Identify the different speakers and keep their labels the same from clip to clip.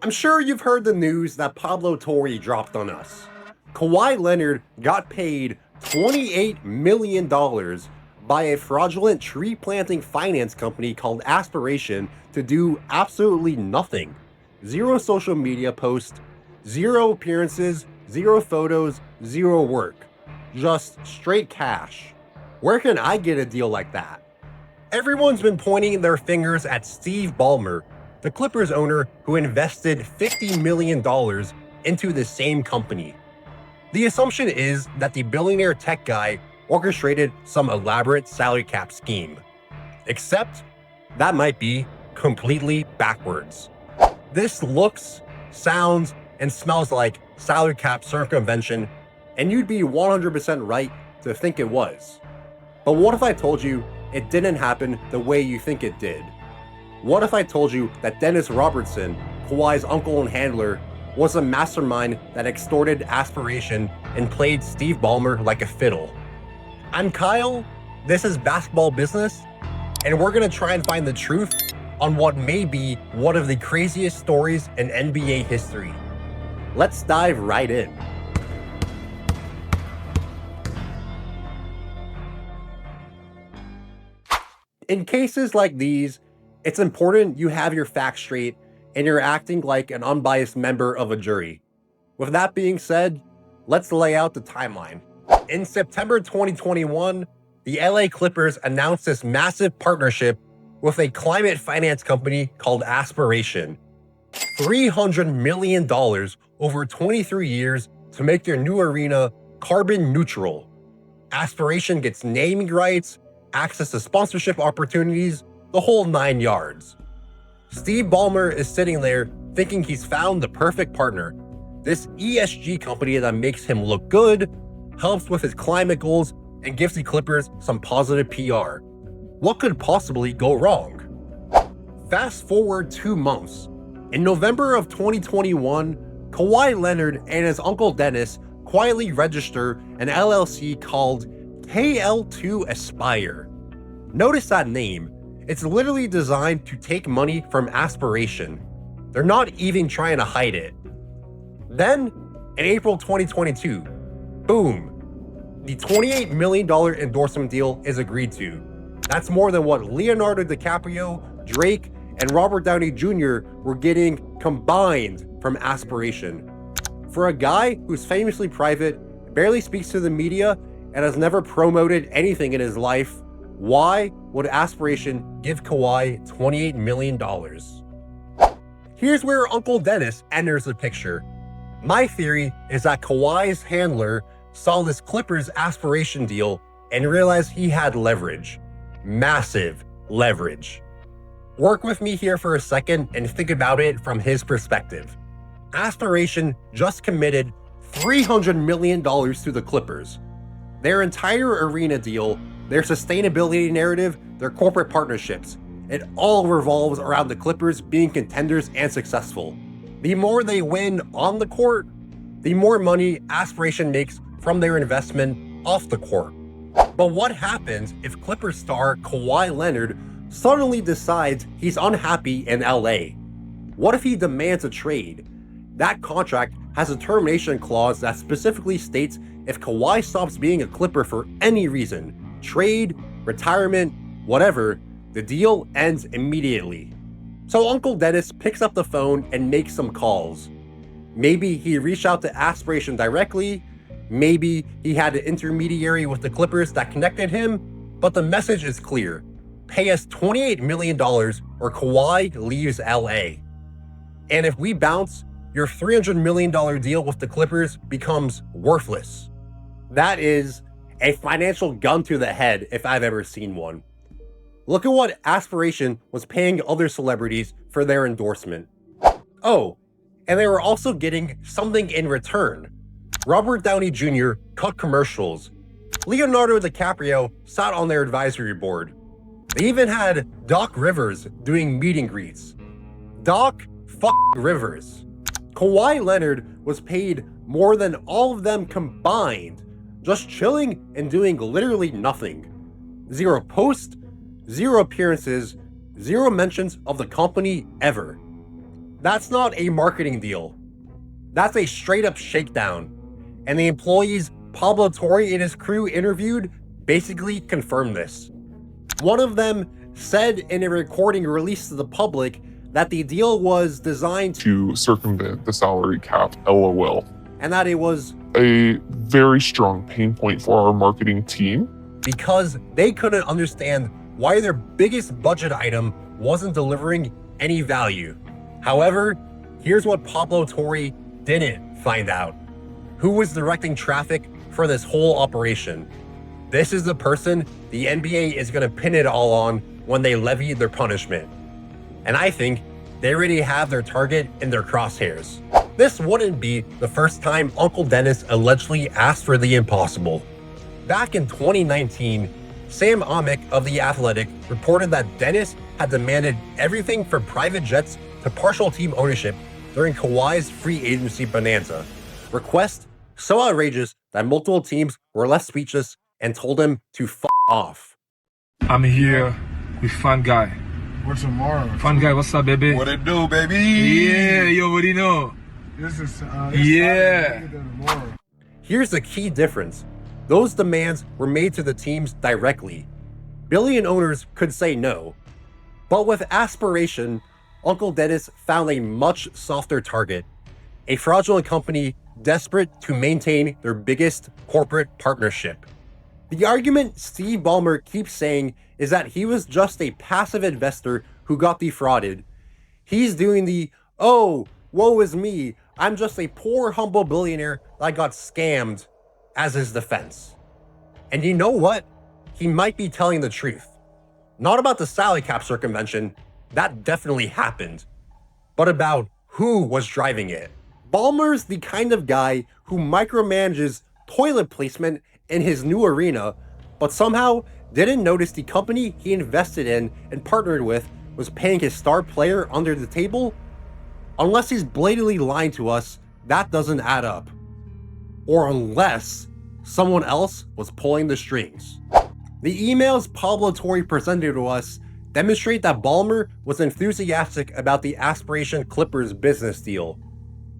Speaker 1: I'm sure you've heard the news that Pablo Torre dropped on us. Kawhi Leonard got paid $28 million by a fraudulent tree planting finance company called Aspiration to do absolutely nothing. Zero social media posts, zero appearances, zero photos, zero work. Just straight cash. Where can I get a deal like that? Everyone's been pointing their fingers at Steve Ballmer, the Clippers owner who invested $50 million into the same company. The assumption is that the billionaire tech guy orchestrated some elaborate salary cap scheme. Except, that might be completely backwards. This looks, sounds, and smells like salary cap circumvention, and you'd be 100% right to think it was. But what if I told you it didn't happen the way you think it did? What if I told you that Dennis Robertson, Kawhi's uncle and handler, was a mastermind that extorted Aspiration and played Steve Ballmer like a fiddle? I'm Kyle, this is Basketball Business, and we're gonna try and find the truth on what may be one of the craziest stories in NBA history. Let's dive right in. In cases like these, it's important you have your facts straight and you're acting like an unbiased member of a jury. With that being said, let's lay out the timeline. In September 2021, the LA Clippers announced this massive partnership with a climate finance company called Aspiration. $300 million over 23 years to make their new arena carbon neutral. Aspiration gets naming rights, access to sponsorship opportunities, the whole 9 yards. Steve Ballmer is sitting there thinking he's found the perfect partner. This ESG company that makes him look good, helps with his climate goals, and gives the Clippers some positive PR. What could possibly go wrong? Fast forward 2 months. In November of 2021, Kawhi Leonard and his uncle Dennis quietly register an LLC called KL2 Aspire. Notice that name. It's literally designed to take money from Aspiration. They're not even trying to hide it. Then, in April 2022, boom, the $28 million endorsement deal is agreed to. That's more than what Leonardo DiCaprio, Drake, and Robert Downey Jr. were getting combined from Aspiration. For a guy who's famously private, barely speaks to the media, and has never promoted anything in his life, why would Aspiration give Kawhi $28 million? Here's where Uncle Dennis enters the picture. My theory is that Kawhi's handler saw this Clippers Aspiration deal and realized he had leverage. Massive leverage. Work with me here for a second and think about it from his perspective. Aspiration just committed $300 million to the Clippers. Their entire arena deal, their sustainability narrative, their corporate partnerships, it all revolves around the Clippers being contenders and successful. The more they win on the court, the more money Aspiration makes from their investment off the court. But what happens if Clippers star Kawhi Leonard suddenly decides he's unhappy in LA? What if he demands a trade? That contract has a termination clause that specifically states if Kawhi stops being a Clipper for any reason, trade, retirement, whatever, the deal ends immediately. So Uncle Dennis picks up the phone and makes some calls. Maybe he reached out to Aspiration directly, maybe he had an intermediary with the Clippers that connected him, but the message is clear. Pay us $28 million or Kawhi leaves LA. And if we bounce, your $300 million deal with the Clippers becomes worthless. That is a financial gun to the head if I've ever seen one. Look at what Aspiration was paying other celebrities for their endorsement. Oh, and they were also getting something in return. Robert Downey Jr. cut commercials. Leonardo DiCaprio sat on their advisory board. They even had Doc Rivers doing meet and greets. Doc Rivers. Kawhi Leonard was paid more than all of them combined, just chilling and doing literally nothing. Zero posts, zero appearances, zero mentions of the company ever. That's not a marketing deal. That's a straight up shakedown. And the employees Pablo Torre and his crew interviewed basically confirmed this. One of them said in a recording released to the public that the deal was designed
Speaker 2: to circumvent the salary cap, LOL.
Speaker 1: And that it was
Speaker 2: a very strong pain point for our marketing team
Speaker 1: because they couldn't understand why their biggest budget item wasn't delivering any value. However, here's what Pablo Torre didn't find out. Who was directing traffic for this whole operation? This is the person the NBA is going to pin it all on when they levy their punishment. And I think they already have their target in their crosshairs. This wouldn't be the first time Uncle Dennis allegedly asked for the impossible. Back in 2019, Sam Amick of The Athletic reported that Dennis had demanded everything from private jets to partial team ownership during Kawhi's free agency bonanza. Request so outrageous that multiple teams were left speechless and told him to f off.
Speaker 3: I'm here with Fun Guy.
Speaker 4: What's tomorrow?
Speaker 3: Fun Guy, what's up, baby?
Speaker 4: What it do, baby?
Speaker 3: Yeah, you already know.
Speaker 4: This is
Speaker 3: yeah.
Speaker 1: Here's the key difference. Those demands were made to the teams directly. Billion owners could say no. But with Aspiration, Uncle Dennis found a much softer target. A fraudulent company desperate to maintain their biggest corporate partnership. The argument Steve Ballmer keeps saying is that he was just a passive investor who got defrauded. He's doing the, oh, woe is me, I'm just a poor humble billionaire that got scammed as his defense. And you know what? He might be telling the truth. Not about the salary cap circumvention, that definitely happened, but about who was driving it. Ballmer's the kind of guy who micromanages toilet placement in his new arena, but somehow didn't notice the company he invested in and partnered with was paying his star player under the table. Unless he's blatantly lying to us, that doesn't add up. Or unless someone else was pulling the strings. The emails Pablo Torre presented to us demonstrate that Ballmer was enthusiastic about the Aspiration Clippers business deal.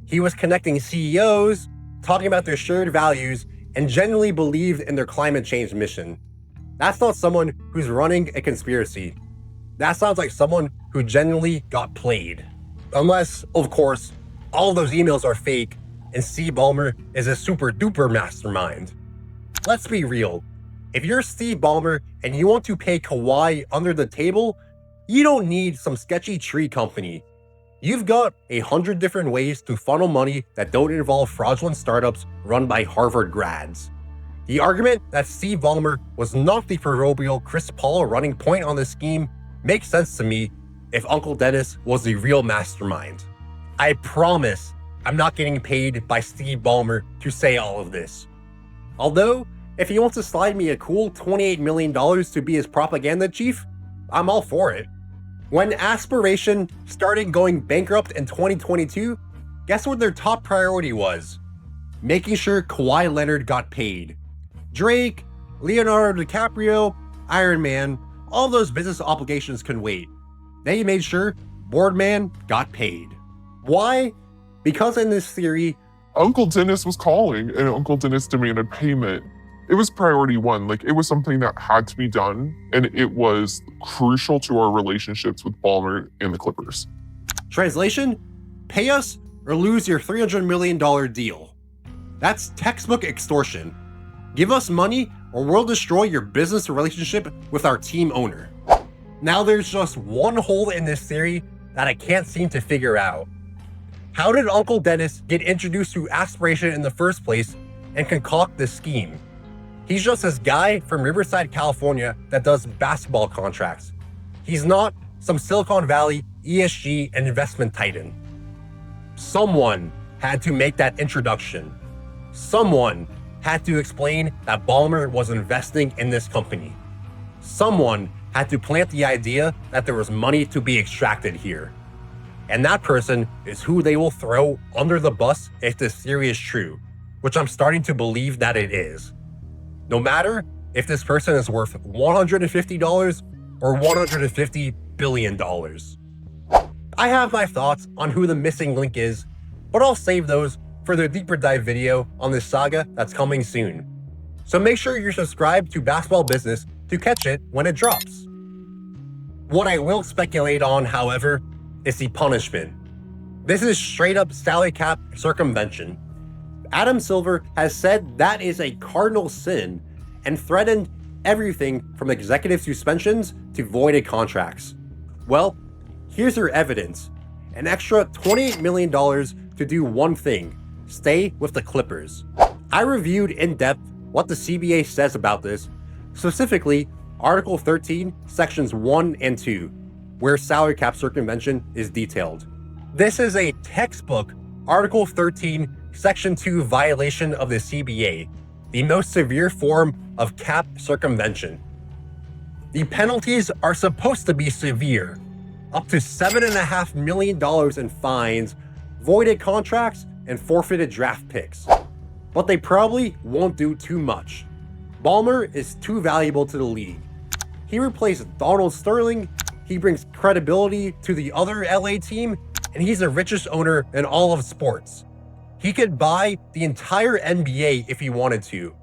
Speaker 1: He was connecting CEOs, talking about their shared values, and genuinely believed in their climate change mission. That's not someone who's running a conspiracy. That sounds like someone who genuinely got played. Unless, of course, all of those emails are fake and Steve Ballmer is a super duper mastermind. Let's be real. If you're Steve Ballmer and you want to pay Kawhi under the table, you don't need some sketchy tree company. You've got 100 different ways to funnel money that don't involve fraudulent startups run by Harvard grads. The argument that Steve Ballmer was not the proverbial Chris Paul running point on this scheme makes sense to me if Uncle Dennis was the real mastermind. I promise I'm not getting paid by Steve Ballmer to say all of this. Although, if he wants to slide me a cool $28 million to be his propaganda chief, I'm all for it. When Aspiration started going bankrupt in 2022, guess what their top priority was? Making sure Kawhi Leonard got paid. Drake, Leonardo DiCaprio, Iron Man, all those business obligations can wait. They made sure Boardman got paid. Why? Because in this theory,
Speaker 2: Uncle Dennis was calling and Uncle Dennis demanded payment. It was priority one, like it was something that had to be done, and it was crucial to our relationships with Ballmer and the Clippers.
Speaker 1: Translation, pay us or lose your $300 million deal. That's textbook extortion. Give us money or we'll destroy your business relationship with our team owner. Now there's just one hole in this theory that I can't seem to figure out. How did Uncle Dennis get introduced to Aspiration in the first place and concoct this scheme? He's just this guy from Riverside, California that does basketball contracts. He's not some Silicon Valley ESG and investment titan. Someone had to make that introduction. Someone had to explain that Ballmer was investing in this company. Someone had to plant the idea that there was money to be extracted here. And that person is who they will throw under the bus if this theory is true, which I'm starting to believe that it is. No matter if this person is worth $150 or $150 billion. I have my thoughts on who the missing link is, but I'll save those for the deeper dive video on this saga that's coming soon. So make sure you're subscribed to Basketball Business to catch it when it drops. What I will speculate on, however, is the punishment. This is straight up salary cap circumvention. Adam Silver has said that is a cardinal sin and threatened everything from executive suspensions to voided contracts. Well, here's your evidence. An extra $28 million to do one thing: stay with the Clippers. I reviewed in depth what the CBA says about this, specifically Article 13, Sections 1 and 2, where salary cap circumvention is detailed. This is a textbook Article 13, Section 2 violation of the CBA, the most severe form of cap circumvention. The penalties are supposed to be severe, up to $7.5 million in fines, voided contracts, and forfeited draft picks. But they probably won't do too much. Ballmer is too valuable to the league. He replaced Donald Sterling, he brings credibility to the other LA team, and he's the richest owner in all of sports. He could buy the entire NBA if he wanted to.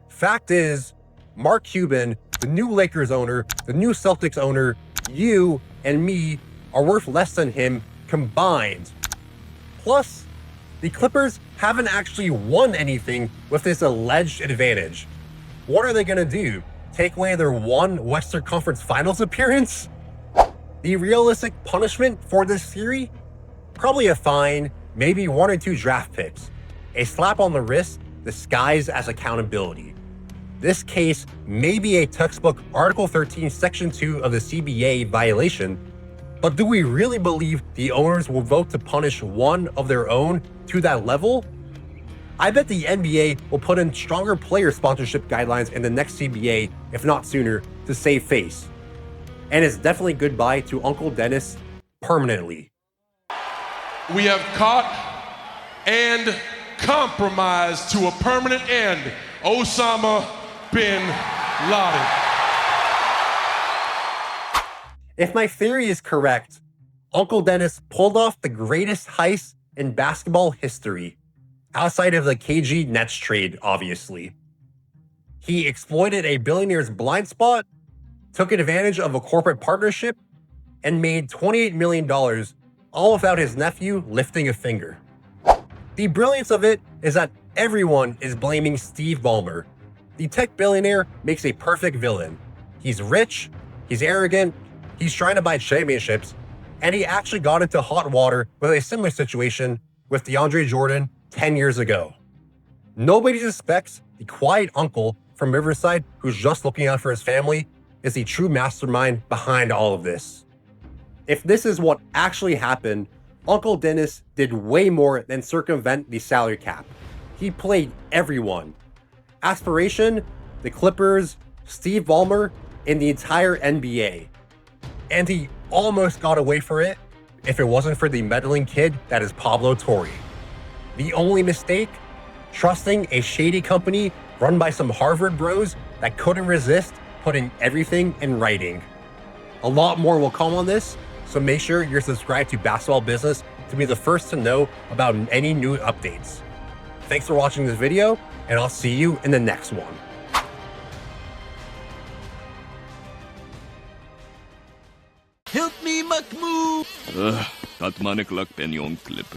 Speaker 1: Fact is, Mark Cuban, the new Lakers owner, the new Celtics owner, you and me are worth less than him combined. Plus, the Clippers haven't actually won anything with this alleged advantage. What are they gonna do? Take away their one Western Conference Finals appearance? The realistic punishment for this theory? Probably a fine, maybe 1 or 2 draft picks. A slap on the wrist disguised as accountability. This case may be a textbook Article 13, Section 2 of the CBA violation, but do we really believe the owners will vote to punish one of their own to that level? I bet the NBA will put in stronger player sponsorship guidelines in the next CBA, if not sooner, to save face. And it's definitely goodbye to Uncle Dennis permanently.
Speaker 5: We have caught and compromised to a permanent end Osama bin Laden.
Speaker 1: If my theory is correct, Uncle Dennis pulled off the greatest heist in basketball history, outside of the KG Nets trade, obviously. He exploited a billionaire's blind spot, took advantage of a corporate partnership, and made $28 million, all without his nephew lifting a finger. The brilliance of it is that everyone is blaming Steve Ballmer. The tech billionaire makes a perfect villain. He's rich, he's arrogant, he's trying to buy championships, and he actually got into hot water with a similar situation with DeAndre Jordan 10 years ago. Nobody suspects the quiet uncle from Riverside who's just looking out for his family is the true mastermind behind all of this. If this is what actually happened, Uncle Dennis did way more than circumvent the salary cap. He played everyone. Aspiration, the Clippers, Steve Ballmer, and the entire NBA. And he almost got away for it if it wasn't for the meddling kid that is Pablo Torre. The only mistake? Trusting a shady company run by some Harvard bros that couldn't resist putting everything in writing. A lot more will come on this, so make sure you're subscribed to Basketball Business to be the first to know about any new updates. Thanks for watching this video, and I'll see you in the next one.
Speaker 6: Help me, Mahmoud! Ugh, dat manik lak ben yon clip.